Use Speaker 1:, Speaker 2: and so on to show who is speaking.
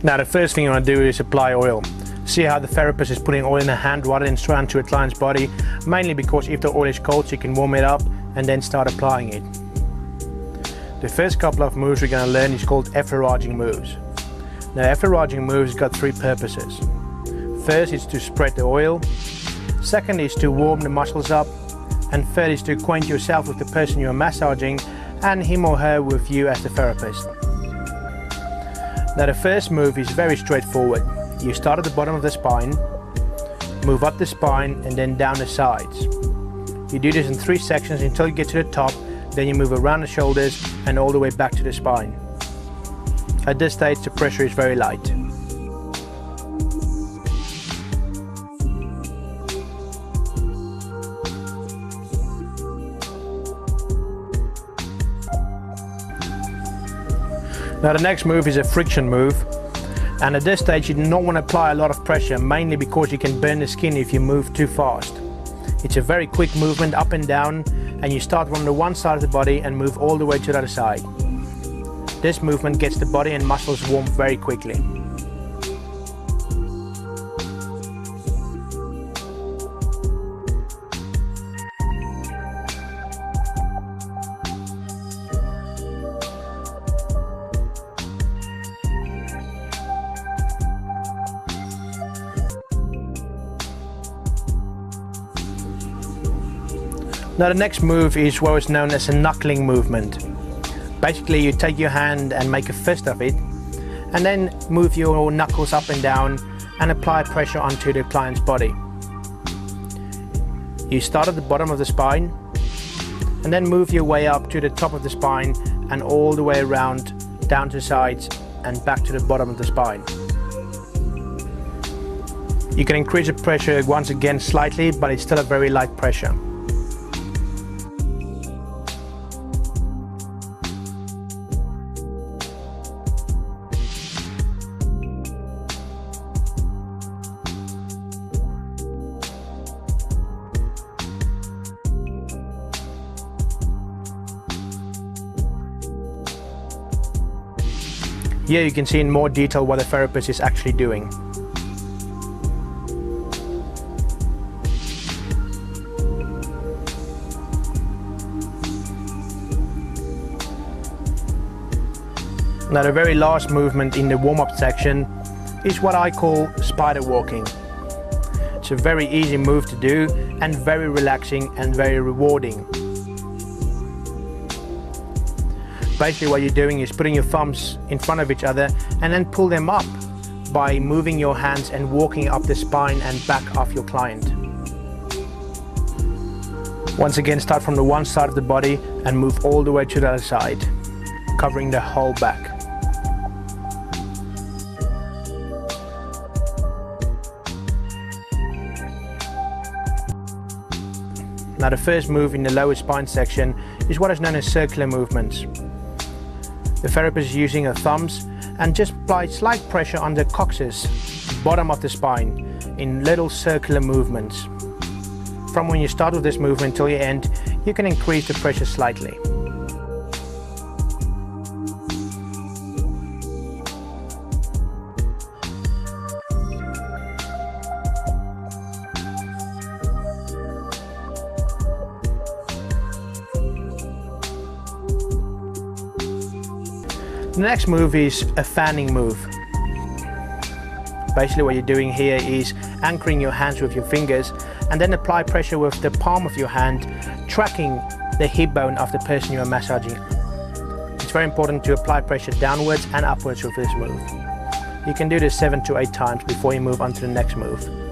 Speaker 1: Now the first thing you want to do is apply oil. See how the therapist is putting oil in the hand rather than straight onto a client's body, mainly because if the oil is cold you can warm it up and then start applying it. The first couple of moves we're going to learn is called efferaging moves. Now efferaging moves got three purposes. First is to spread the oil, second is to warm the muscles up, and third is to acquaint yourself with the person you are massaging and him or her with you as the therapist. Now the first move is very straightforward. You start at the bottom of the spine, move up the spine and then down the sides. You do this in 3 sections until you get to the top, then you move around the shoulders and all the way back to the spine. At this stage the pressure is very light. Now the next move is a friction move, and at this stage you do not want to apply a lot of pressure, mainly because you can burn the skin if you move too fast. It's a very quick movement up and down, and you start from the one side of the body and move all the way to the other side. This movement gets the body and muscles warm very quickly. Now the next move is what is known as a knuckling movement. Basically you take your hand and make a fist of it, and then move your knuckles up and down and apply pressure onto the client's body. You start at the bottom of the spine and then move your way up to the top of the spine and all the way around, down to the sides and back to the bottom of the spine. You can increase the pressure once again slightly, but it's still a very light pressure. Here you can see in more detail what the therapist is actually doing. Now the very last movement in the warm-up section is what I call spider walking. It's a very easy move to do and very relaxing and very rewarding. Basically what you're doing is putting your thumbs in front of each other and then pull them up by moving your hands and walking up the spine and back of your client. Once again, start from the one side of the body and move all the way to the other side, covering the whole back. Now the first move in the lower spine section is what is known as circular movements. The therapist is using her thumbs and just apply slight pressure on the coccyx, bottom of the spine, in little circular movements. From when you start with this movement until you end, you can increase the pressure slightly. The next move is a fanning move. Basically what you're doing here is anchoring your hands with your fingers and then apply pressure with the palm of your hand, tracking the hip bone of the person you are massaging. It's very important to apply pressure downwards and upwards with this move. You can do this 7 to 8 times before you move on to the next move.